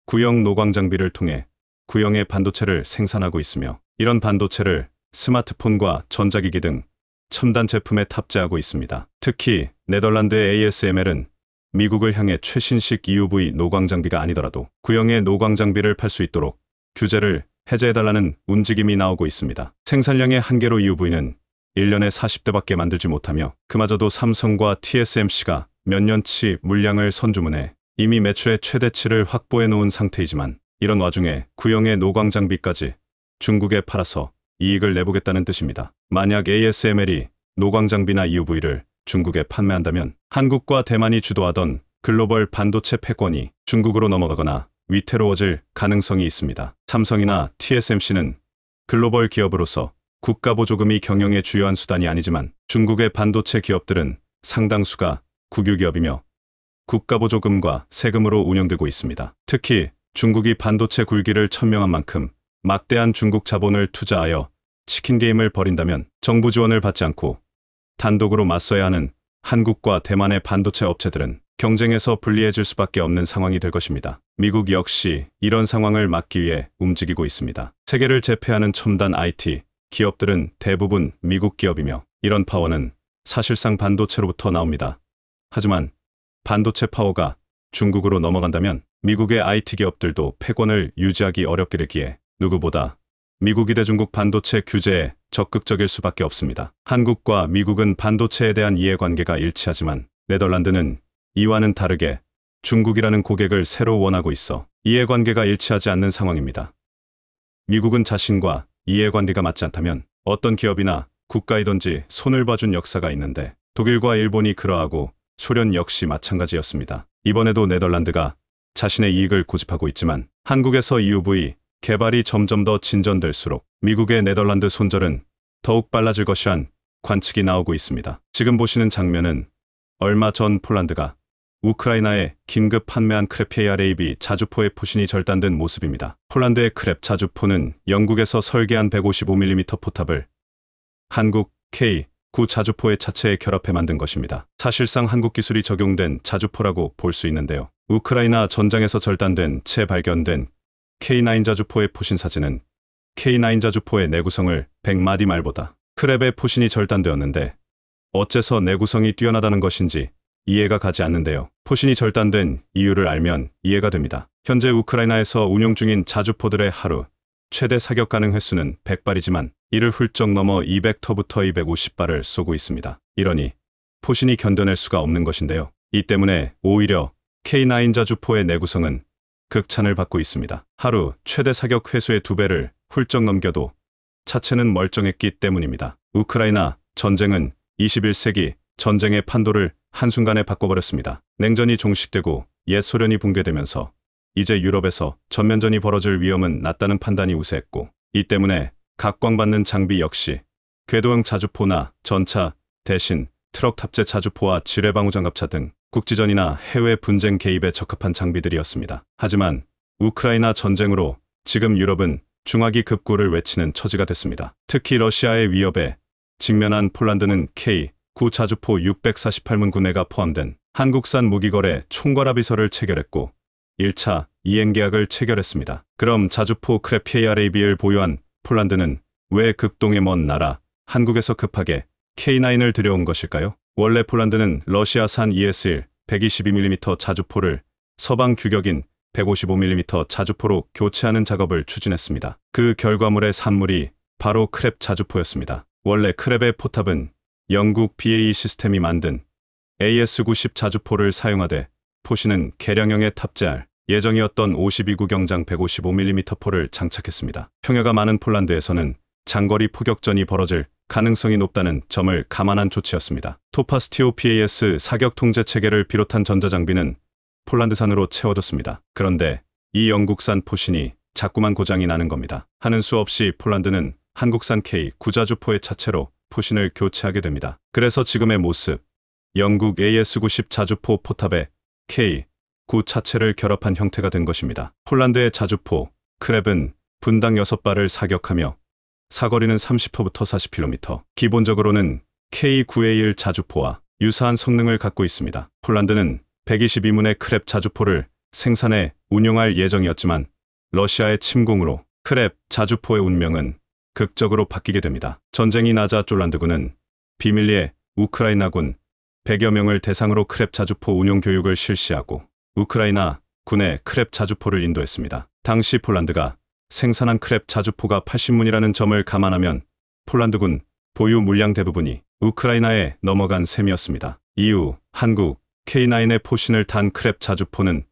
Speaker 1: 구형 노광 장비를 통해 구형의 반도체를 생산하고 있으며 이런 반도체를 스마트폰과 전자기기 등 첨단 제품에 탑재하고 있습니다. 특히 네덜란드의 ASML은 미국을 향해 최신식 EUV 노광 장비가 아니더라도 구형의 노광 장비를 팔 수 있도록 규제를 해제해달라는 움직임이 나오고 있습니다. 생산량의 한계로 EUV는 1년에 40대밖에 만들지 못하며 그마저도 삼성과 TSMC가 몇 년치 물량을 선주문해 이미 매출의 최대치를 확보해 놓은 상태이지만 이런 와중에 구형의 노광 장비까지 중국에 팔아서 이익을 내보겠다는 뜻입니다. 만약 ASML이 노광 장비나 EUV를 중국에 판매한다면 한국과 대만이 주도하던 글로벌 반도체 패권이 중국으로 넘어가거나 위태로워질 가능성이 있습니다. 삼성이나 TSMC는 글로벌 기업으로서 국가보조금이 경영의 주요한 수단이 아니지만 중국의 반도체 기업들은 상당수가 국유기업이며 국가보조금과 세금으로 운영되고 있습니다. 특히 중국이 반도체 굴기를 천명한 만큼 막대한 중국 자본을 투자하여 치킨게임을 벌인다면 정부 지원을 받지 않고 단독으로 맞서야 하는 한국과 대만의 반도체 업체들은 경쟁에서 불리해질 수밖에 없는 상황이 될 것입니다. 미국 역시 이런 상황을 막기 위해 움직이고 있습니다. 세계를 제패하는 첨단 IT 기업들은 대부분 미국 기업이며 이런 파워는 사실상 반도체로부터 나옵니다. 하지만 반도체 파워가 중국으로 넘어간다면 미국의 IT 기업들도 패권을 유지하기 어렵게 되기에 누구보다 미국이 대중국 반도체 규제에 적극적일 수밖에 없습니다. 한국과 미국은 반도체에 대한 이해관계가 일치하지만 네덜란드는 이와는 다르게 중국이라는 고객을 새로 원하고 있어 이해관계가 일치하지 않는 상황입니다. 미국은 자신과 이해관계가 맞지 않다면 어떤 기업이나 국가이든지 손을 봐준 역사가 있는데 독일과 일본이 그러하고 소련 역시 마찬가지였습니다. 이번에도 네덜란드가 자신의 이익을 고집하고 있지만 한국에서 EUV 개발이 점점 더 진전될수록 미국의 네덜란드 손절은 더욱 빨라질 것이란 관측이 나오고 있습니다. 지금 보시는 장면은 얼마 전 폴란드가 우크라이나에 긴급 판매한 크랩 ARAB 자주포의 포신이 절단된 모습입니다. 폴란드의 크랩 자주포는 영국에서 설계한 155mm 포탑을 한국 K9 자주포의 차체에 결합해 만든 것입니다. 사실상 한국 기술이 적용된 자주포라고 볼 수 있는데요. 우크라이나 전장에서 절단된 채 발견된 K9 자주포의 포신 사진은 K9 자주포의 내구성을 100마디 말보다 크랩의 포신이 절단되었는데 어째서 내구성이 뛰어나다는 것인지 이해가 가지 않는데요. 포신이 절단된 이유를 알면 이해가 됩니다. 현재 우크라이나에서 운용 중인 자주포들의 하루 최대 사격 가능 횟수는 100발이지만 이를 훌쩍 넘어 200터부터 250발을 쏘고 있습니다. 이러니 포신이 견뎌낼 수가 없는 것인데요. 이 때문에 오히려 K9 자주포의 내구성은 극찬을 받고 있습니다. 하루 최대 사격 횟수의 2배를 훌쩍 넘겨도 차체는 멀쩡했기 때문입니다. 우크라이나 전쟁은 21세기 전쟁의 판도를 한순간에 바꿔버렸습니다. 냉전이 종식되고 옛 소련이 붕괴되면서 이제 유럽에서 전면전이 벌어질 위험은 낮다는 판단이 우세했고, 이 때문에 각광받는 장비 역시 궤도형 자주포나 전차 대신 트럭 탑재 자주포와 지뢰방어장갑차 등 국지전이나 해외 분쟁 개입에 적합한 장비들이었습니다. 하지만 우크라이나 전쟁으로 지금 유럽은 중화기 급구를 외치는 처지가 됐습니다. 특히 러시아의 위협에 직면한 폴란드는 K9 자주포 648문 구매가 포함된 한국산 무기거래 총괄합의서를 체결했고 1차 이행 계약을 체결했습니다. 그럼 자주포 크랩 KRAB를 보유한 폴란드는 왜 극동의 먼 나라 한국에서 급하게 K9을 들여온 것일까요? 원래 폴란드는 러시아산 ES1 122mm 자주포를 서방 규격인 155mm 자주포로 교체하는 작업을 추진했습니다. 그 결과물의 산물이 바로 크랩 자주포였습니다. 원래 크랩의 포탑은 영국 BAE 시스템이 만든 AS90 자주포를 사용하되 포신은 개량형에 탑재할 예정이었던 52구 경장 155mm 포를 장착했습니다. 평야가 많은 폴란드에서는 장거리 포격전이 벌어질 가능성이 높다는 점을 감안한 조치였습니다. 토파스티오 PAS 사격 통제 체계를 비롯한 전자장비는 폴란드산으로 채워뒀습니다. 그런데 이 영국산 포신이 자꾸만 고장이 나는 겁니다. 하는 수 없이 폴란드는 한국산 K9 자주포의 차체로 포신을 교체하게 됩니다. 그래서 지금의 모습, 영국 AS90 자주포 포탑에 K9 차체를 결합한 형태가 된 것입니다. 폴란드의 자주포 크랩은 분당 6발을 사격하며 사거리는 30터부터 40km. 기본적으로는 K9A1 자주포와 유사한 성능을 갖고 있습니다. 폴란드는 122문의 크랩 자주포를 생산해 운용할 예정이었지만 러시아의 침공으로 크랩 자주포의 운명은 극적으로 바뀌게 됩니다. 전쟁이 나자 쫄란드군은 비밀리에 우크라이나군 100여 명을 대상으로 크랩 자주포 운용 교육을 실시하고 우크라이나 군에 크랩 자주포를 인도했습니다. 당시 폴란드가 생산한 크랩 자주포가 80문이라는 점을 감안하면 폴란드군 보유 물량 대부분이 우크라이나에 넘어간 셈이었습니다. 이후 한국 K9의 포신을 단 크랩 자주포는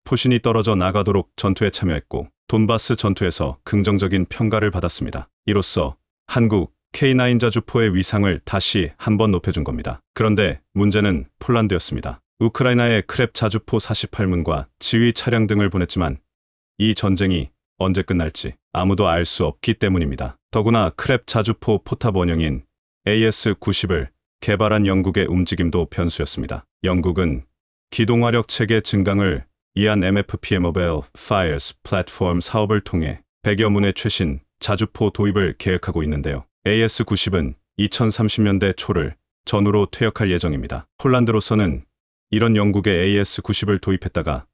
Speaker 1: 포신이 떨어져 나가도록 전투에 참여했고 돈바스 전투에서 긍정적인 평가를 받았습니다. 이로써 한국 K9 자주포의 위상을 다시 한번 높여준 겁니다. 그런데 문제는 폴란드였습니다. 우크라이나에 크랩 자주포 48문과 지휘 차량 등을 보냈지만 이 전쟁이 언제 끝날지 아무도 알 수 없기 때문입니다. 더구나 크랩 자주포 포탑 원형인 AS90을 개발한 영국의 움직임도 변수였습니다. 영국은 기동화력 체계 증강을 위한 MFP의 Mobile Fires 플랫폼 사업을 통해 100여 문의 최신 자주포 도입을 계획하고 있는데요. AS90은 2030년대 초를 전후로 퇴역할 예정입니다. 폴란드로서는 이런 영국의 AS90을 도입했다가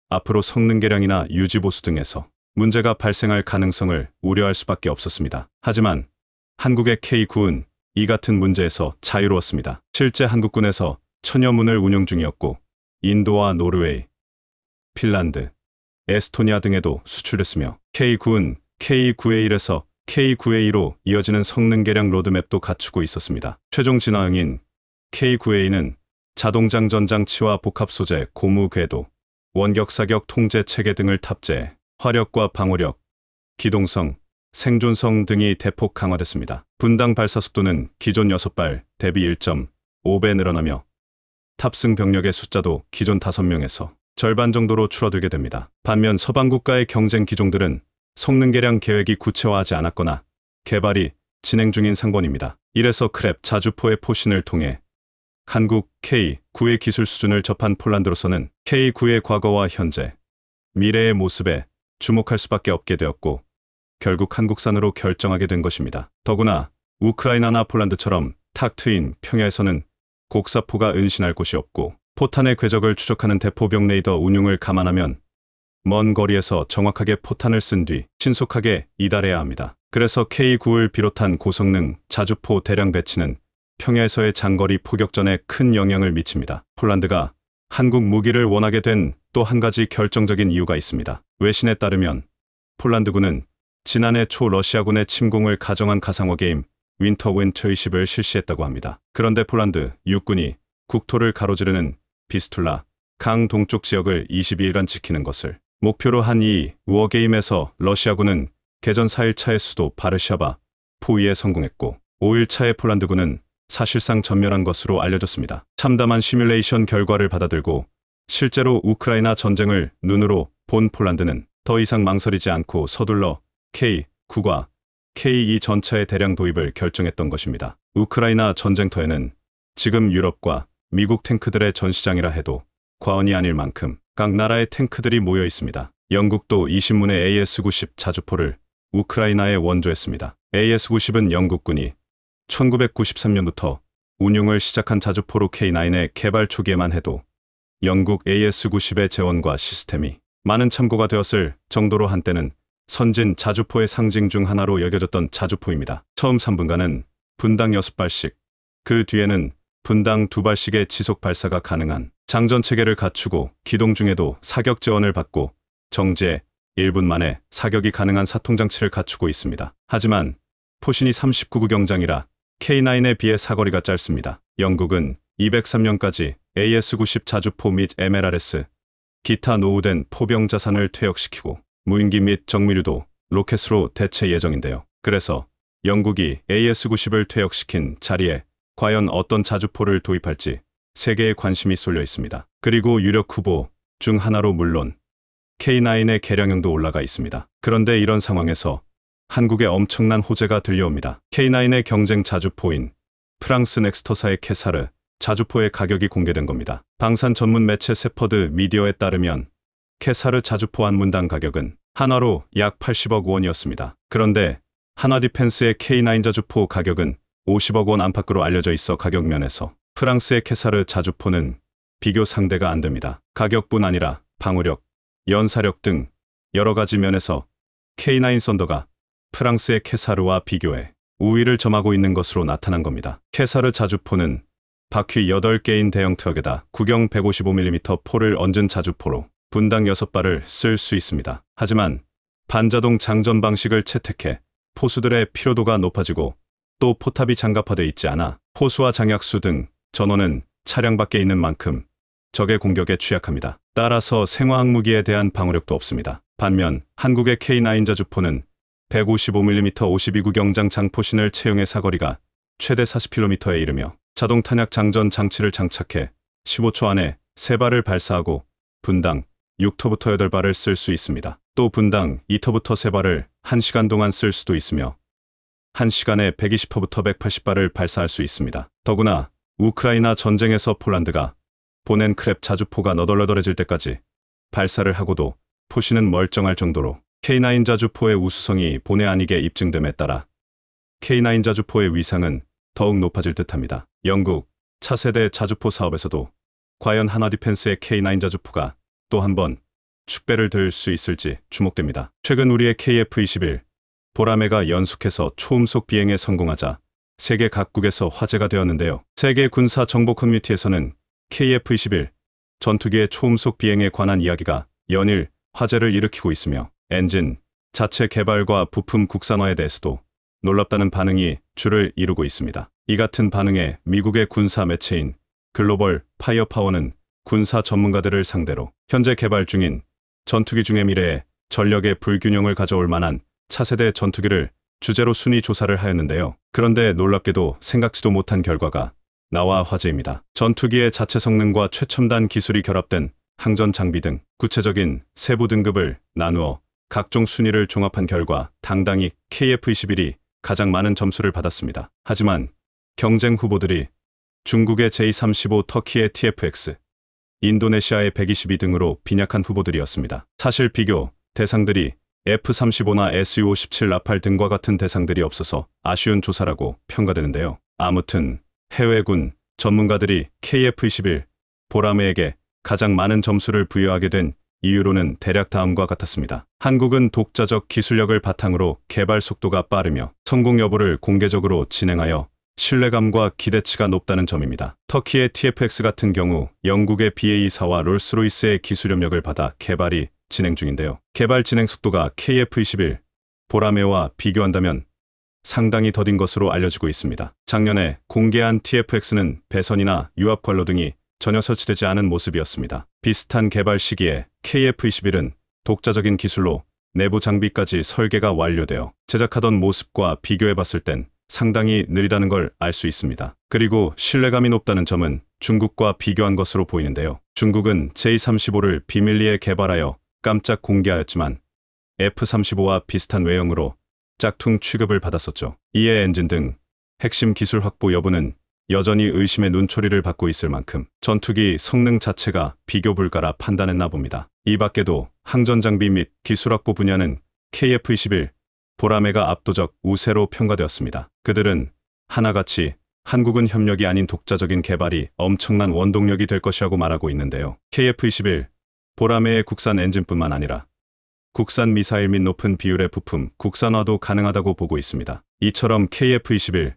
Speaker 1: 앞으로 성능 개량이나 유지 보수 등에서 문제가 발생할 가능성을 우려할 수밖에 없었습니다. 하지만 한국의 K9은 이 같은 문제에서 자유로웠습니다. 실제 한국군에서 천여 문을 운용 중이었고 인도와 노르웨이, 핀란드, 에스토니아 등에도 수출했으며 K9은 K9A1에서 K9A2로 이어지는 성능 개량 로드맵도 갖추고 있었습니다. 최종 진화형인 K9A2는 자동장전 장치와 복합 소재, 고무 궤도, 원격 사격 통제 체계 등을 탑재해 화력과 방호력, 기동성, 생존성 등이 대폭 강화됐습니다. 분당 발사 속도는 기존 6발 대비 1.5배 늘어나며 탑승 병력의 숫자도 기존 5명에서 절반 정도로 줄어들게 됩니다. 반면 서방 국가의 경쟁 기종들은 성능 개량 계획이 구체화하지 않았거나 개발이 진행 중인 상권입니다. 이래서 크랩 자주포의 포신을 통해 한국 K9의 기술 수준을 접한 폴란드로서는 K9의 과거와 현재, 미래의 모습에 주목할 수밖에 없게 되었고 결국 한국산으로 결정하게 된 것입니다. 더구나 우크라이나나 폴란드처럼 탁 트인 평야에서는 곡사포가 은신할 곳이 없고 포탄의 궤적을 추적하는 대포병 레이더 운용을 감안하면 먼 거리에서 정확하게 포탄을 쓴 뒤 신속하게 이달해야 합니다. 그래서 K9을 비롯한 고성능 자주포 대량 배치는 평야에서의 장거리 포격전에 큰 영향을 미칩니다. 폴란드가 한국 무기를 원하게 된 또 한 가지 결정적인 이유가 있습니다. 외신에 따르면 폴란드군은 지난해 초 러시아군의 침공을 가정한 가상화 게임 윈터 윈터 20을 실시했다고 합니다. 그런데 폴란드 육군이 국토를 가로지르는 비스툴라 강 동쪽 지역을 22일간 지키는 것을 목표로 한 이 워게임에서 러시아군은 개전 4일차의 수도 바르샤바 포위에 성공했고 5일차의 폴란드군은 사실상 전멸한 것으로 알려졌습니다. 참담한 시뮬레이션 결과를 받아들고 실제로 우크라이나 전쟁을 눈으로 본 폴란드는 더 이상 망설이지 않고 서둘러 K9과 K2 전차의 대량 도입을 결정했던 것입니다. 우크라이나 전쟁터에는 지금 유럽과 미국 탱크들의 전시장이라 해도 과언이 아닐 만큼 각 나라의 탱크들이 모여 있습니다. 영국도 20문의 AS-90 자주포를 우크라이나에 원조했습니다. AS-90은 영국군이 1993년부터 운용을 시작한 자주포로 K9의 개발 초기에만 해도 영국 AS-90의 재원과 시스템이 많은 참고가 되었을 정도로 한때는 선진 자주포의 상징 중 하나로 여겨졌던 자주포입니다. 처음 3분간은 분당 6발씩, 그 뒤에는 분당 2발씩의 지속 발사가 가능한 장전 체계를 갖추고 기동 중에도 사격 지원을 받고 정지에 1분 만에 사격이 가능한 사통장치를 갖추고 있습니다. 하지만 포신이 39구 경장이라 K9에 비해 사거리가 짧습니다. 영국은 203년까지 AS-90 자주포 및 MLRS, 기타 노후된 포병 자산을 퇴역시키고 무인기 및 정밀유도 로켓으로 대체 예정인데요. 그래서 영국이 AS-90을 퇴역시킨 자리에 과연 어떤 자주포를 도입할지 세계의 관심이 쏠려 있습니다. 그리고 유력 후보 중 하나로 물론 K9의 개량형도 올라가 있습니다. 그런데 이런 상황에서 한국의 엄청난 호재가 들려옵니다. K9의 경쟁 자주포인 프랑스 넥스터사의 캐사르 자주포의 가격이 공개된 겁니다. 방산 전문 매체 세퍼드 미디어에 따르면 캐사르 자주포 한 문당 가격은 한화로 약 80억 원이었습니다. 그런데 한화디펜스의 K9 자주포 가격은 50억 원 안팎으로 알려져 있어 가격 면에서 프랑스의 캐사르 자주포는 비교 상대가 안 됩니다. 가격뿐 아니라 방어력, 연사력 등 여러 가지 면에서 K9 썬더가 프랑스의 캐사르와 비교해 우위를 점하고 있는 것으로 나타난 겁니다. 캐사르 자주포는 바퀴 8개인 대형 트럭에다 구경 155mm 포를 얹은 자주포로 분당 6발을 쓸 수 있습니다. 하지만 반자동 장전 방식을 채택해 포수들의 피로도가 높아지고 또 포탑이 장갑화되어 있지 않아 포수와 장약수 등 전원은 차량 밖에 있는 만큼 적의 공격에 취약합니다. 따라서 생화학 무기에 대한 방어력도 없습니다. 반면 한국의 K9 자주포는 155mm 52구 경장 장포신을 채용해 사거리가 최대 40km에 이르며 자동 탄약 장전 장치를 장착해 15초 안에 3발을 발사하고 분당 6터부터 8발을 쓸 수 있습니다. 또 분당 2터부터 3발을 1시간 동안 쓸 수도 있으며 1시간에 120터부터 180발을 발사할 수 있습니다. 더구나 우크라이나 전쟁에서 폴란드가 보낸 크랩 자주포가 너덜너덜해질 때까지 발사를 하고도 포신은 멀쩡할 정도로 K9 자주포의 우수성이 본의 아니게 입증됨에 따라 K9 자주포의 위상은 더욱 높아질 듯합니다. 영국 차세대 자주포 사업에서도 과연 한화디펜스의 K9 자주포가 또 한 번 축배를 들 수 있을지 주목됩니다. 최근 우리의 KF-21 보라매가 연속해서 초음속 비행에 성공하자 세계 각국에서 화제가 되었는데요. 세계 군사 정보 커뮤니티에서는 KF-21 전투기의 초음속 비행에 관한 이야기가 연일 화제를 일으키고 있으며 엔진 자체 개발과 부품 국산화에 대해서도 놀랍다는 반응이 줄을 이루고 있습니다. 이 같은 반응에 미국의 군사 매체인 글로벌 파이어파워는 군사 전문가들을 상대로 현재 개발 중인 전투기 중의 미래에 전력의 불균형을 가져올 만한 차세대 전투기를 주제로 순위 조사를 하였는데요. 그런데 놀랍게도 생각지도 못한 결과가 나와 화제입니다. 전투기의 자체 성능과 최첨단 기술이 결합된 항전 장비 등 구체적인 세부 등급을 나누어 각종 순위를 종합한 결과 당당히 KF-21이 가장 많은 점수를 받았습니다. 하지만 경쟁 후보들이 중국의 J-35, 터키의 TFX, 인도네시아의 122 등으로 빈약한 후보들이었습니다. 사실 비교 대상들이 F-35나 Su-57 라팔 등과 같은 대상들이 없어서 아쉬운 조사라고 평가되는데요. 아무튼 해외군 전문가들이 KF-21 보라매에게 가장 많은 점수를 부여하게 된 이유로는 대략 다음과 같았습니다. 한국은 독자적 기술력을 바탕으로 개발 속도가 빠르며 성공 여부를 공개적으로 진행하여 신뢰감과 기대치가 높다는 점입니다. 터키의 TFX 같은 경우 영국의 BAE4와 롤스로이스의 기술 협력을 받아 개발이 진행 중인데요. 개발 진행 속도가 KF-21 보라매와 비교한다면 상당히 더딘 것으로 알려지고 있습니다. 작년에 공개한 TFX는 배선이나 유압 관로 등이 전혀 설치되지 않은 모습이었습니다. 비슷한 개발 시기에 KF-21은 독자적인 기술로 내부 장비까지 설계가 완료되어 제작하던 모습과 비교해봤을 땐 상당히 느리다는 걸 알 수 있습니다. 그리고 신뢰감이 높다는 점은 중국과 비교한 것으로 보이는데요. 중국은 J-35를 비밀리에 개발하여 깜짝 공개하였지만 F-35와 비슷한 외형으로 짝퉁 취급을 받았었죠. 이에 엔진 등 핵심 기술 확보 여부는 여전히 의심의 눈초리를 받고 있을 만큼 전투기 성능 자체가 비교 불가라 판단했나 봅니다. 이 밖에도 항전 장비 및 기술 확보 분야는 KF-21 보라매가 압도적 우세로 평가되었습니다. 그들은 하나같이 한국은 협력이 아닌 독자적인 개발이 엄청난 원동력이 될 것이라고 말하고 있는데요. KF-21 보라매의 국산 엔진뿐만 아니라 국산 미사일 및 높은 비율의 부품 국산화도 가능하다고 보고 있습니다. 이처럼 KF-21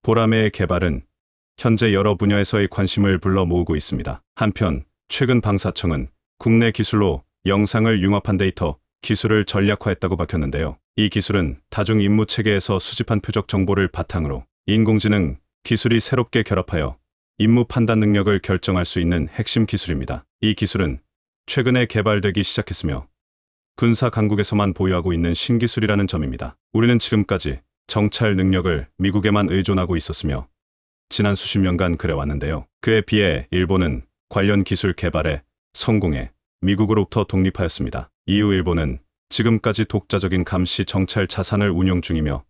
Speaker 1: 보라매의 개발은 현재 여러 분야에서의 관심을 불러 모으고 있습니다. 한편 최근 방사청은 국내 기술로 영상을 융합한 데이터 기술을 전략화했다고 밝혔는데요. 이 기술은 다중 임무 체계에서 수집한 표적 정보를 바탕으로 인공지능 기술이 새롭게 결합하여 임무 판단 능력을 결정할 수 있는 핵심 기술입니다. 이 기술은 최근에 개발되기 시작했으며 군사 강국에서만 보유하고 있는 신기술이라는 점입니다. 우리는 지금까지 정찰 능력을 미국에만 의존하고 있었으며 지난 수십 년간 그래왔는데요. 그에 비해 일본은 관련 기술 개발에 성공해 미국으로부터 독립하였습니다. 이후 일본은 지금까지 독자적인 감시 정찰 자산을 운용 중이며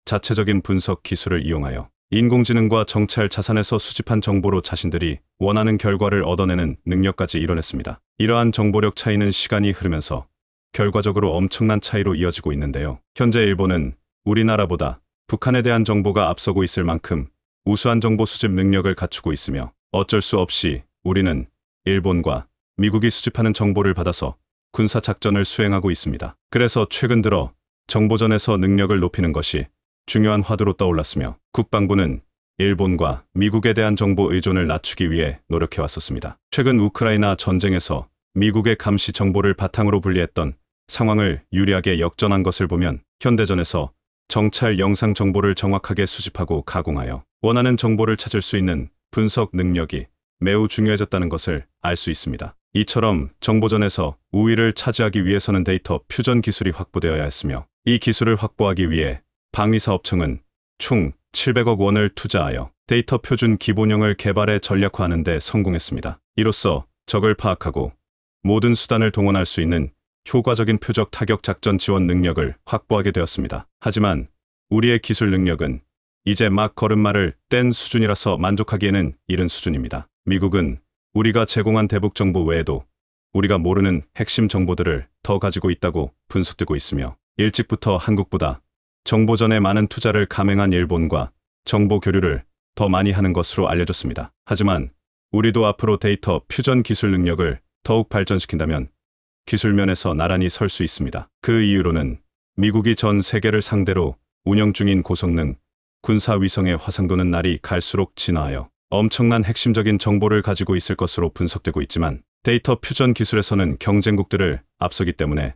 Speaker 1: 자체적인 분석 기술을 이용하여 인공지능과 정찰 자산에서 수집한 정보로 자신들이 원하는 결과를 얻어내는 능력까지 이뤄냈습니다. 이러한 정보력 차이는 시간이 흐르면서 결과적으로 엄청난 차이로 이어지고 있는데요. 현재 일본은 우리나라보다 북한에 대한 정보가 앞서고 있을 만큼 우수한 정보 수집 능력을 갖추고 있으며 어쩔 수 없이 우리는 일본과 미국이 수집하는 정보를 받아서 군사 작전을 수행하고 있습니다. 그래서 최근 들어 정보전에서 능력을 높이는 것이 중요한 화두로 떠올랐으며 국방부는 일본과 미국에 대한 정보 의존을 낮추기 위해 노력해왔었습니다. 최근 우크라이나 전쟁에서 미국의 감시 정보를 바탕으로 분리했던 상황을 유리하게 역전한 것을 보면 현대전에서 정찰 영상 정보를 정확하게 수집하고 가공하여 원하는 정보를 찾을 수 있는 분석 능력이 매우 중요해졌다는 것을 알 수 있습니다. 이처럼 정보전에서 우위를 차지하기 위해서는 데이터 퓨전 기술이 확보되어야 했으며 이 기술을 확보하기 위해 방위사업청은 총 700억 원을 투자하여 데이터 표준 기본형을 개발해 전략화하는 데 성공했습니다. 이로써 적을 파악하고 모든 수단을 동원할 수 있는 효과적인 표적 타격 작전 지원 능력을 확보하게 되었습니다. 하지만 우리의 기술 능력은 이제 막 걸음마를 뗀 수준이라서 만족하기에는 이른 수준입니다. 미국은 우리가 제공한 대북 정보 외에도 우리가 모르는 핵심 정보들을 더 가지고 있다고 분석되고 있으며 일찍부터 한국보다 정보전에 많은 투자를 감행한 일본과 정보 교류를 더 많이 하는 것으로 알려졌습니다. 하지만 우리도 앞으로 데이터 퓨전 기술 능력을 더욱 발전시킨다면 기술면에서 나란히 설 수 있습니다. 그 이유로는 미국이 전 세계를 상대로 운영 중인 고성능 군사위성의 화상도는 날이 갈수록 진화하여 엄청난 핵심적인 정보를 가지고 있을 것으로 분석되고 있지만 데이터 퓨전 기술에서는 경쟁국들을 앞서기 때문에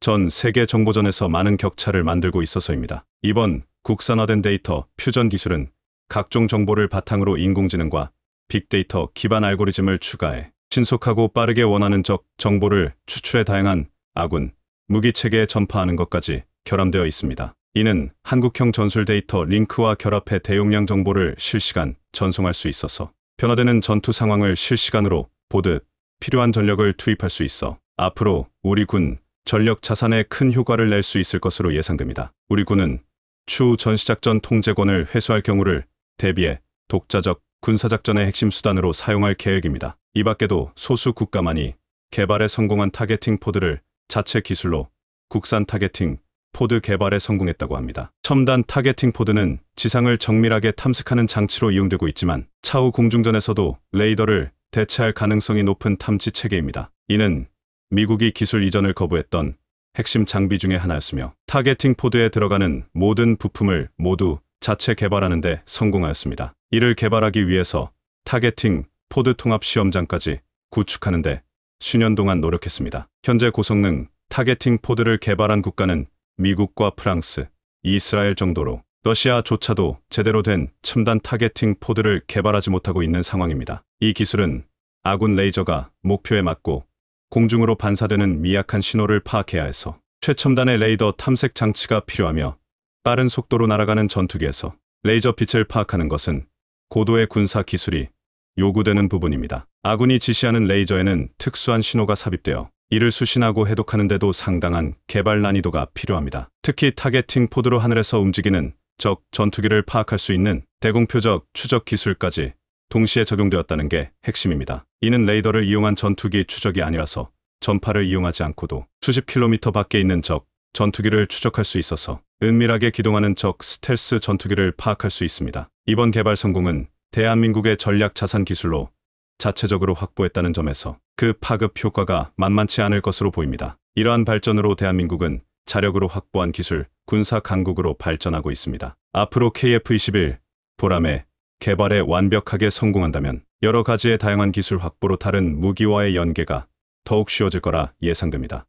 Speaker 1: 전 세계 정보전에서 많은 격차를 만들고 있어서입니다. 이번 국산화된 데이터 퓨전 기술은 각종 정보를 바탕으로 인공지능과 빅데이터 기반 알고리즘을 추가해 신속하고 빠르게 원하는 적 정보를 추출해 다양한 아군 무기 체계에 전파하는 것까지 결함되어 있습니다. 이는 한국형 전술 데이터 링크와 결합해 대용량 정보를 실시간 전송할 수 있어서 변화되는 전투 상황을 실시간으로 보듯 필요한 전력을 투입할 수 있어 앞으로 우리 군 전력 자산에 큰 효과를 낼 수 있을 것으로 예상됩니다. 우리 군은 추후 전시작전 통제권을 회수할 경우를 대비해 독자적 군사작전의 핵심 수단으로 사용할 계획입니다. 이 밖에도 소수 국가만이 개발에 성공한 타겟팅 포드를 자체 기술로 국산 타겟팅 포드 개발에 성공했다고 합니다. 첨단 타겟팅 포드는 지상을 정밀하게 탐색하는 장치로 이용되고 있지만 차후 공중전에서도 레이더를 대체할 가능성이 높은 탐지 체계입니다. 이는 미국이 기술 이전을 거부했던 핵심 장비 중의 하나였으며 타겟팅 포드에 들어가는 모든 부품을 모두 자체 개발하는 데 성공하였습니다. 이를 개발하기 위해서 타겟팅 포드 통합 시험장까지 구축하는 데 수년 동안 노력했습니다. 현재 고성능 타겟팅 포드를 개발한 국가는 미국과 프랑스, 이스라엘 정도로 러시아조차도 제대로 된 첨단 타겟팅 포드를 개발하지 못하고 있는 상황입니다. 이 기술은 아군 레이저가 목표에 맞고 공중으로 반사되는 미약한 신호를 파악해야 해서 최첨단의 레이더 탐색 장치가 필요하며 빠른 속도로 날아가는 전투기에서 레이저 빛을 파악하는 것은 고도의 군사 기술이 요구되는 부분입니다. 아군이 지시하는 레이저에는 특수한 신호가 삽입되어 이를 수신하고 해독하는 데도 상당한 개발 난이도가 필요합니다. 특히 타겟팅 포드로 하늘에서 움직이는 적 전투기를 파악할 수 있는 대공표적 추적 기술까지 동시에 적용되었다는 게 핵심입니다. 이는 레이더를 이용한 전투기 추적이 아니라서 전파를 이용하지 않고도 수십 킬로미터 밖에 있는 적 전투기를 추적할 수 있어서 은밀하게 기동하는 적 스텔스 전투기를 파악할 수 있습니다. 이번 개발 성공은 대한민국의 전략 자산 기술로 자체적으로 확보했다는 점에서 그 파급 효과가 만만치 않을 것으로 보입니다. 이러한 발전으로 대한민국은 자력으로 확보한 기술 군사 강국으로 발전하고 있습니다. 앞으로 KF-21 보람의 개발에 완벽하게 성공한다면 여러 가지의 다양한 기술 확보로 다른 무기와의 연계가 더욱 쉬워질 거라 예상됩니다.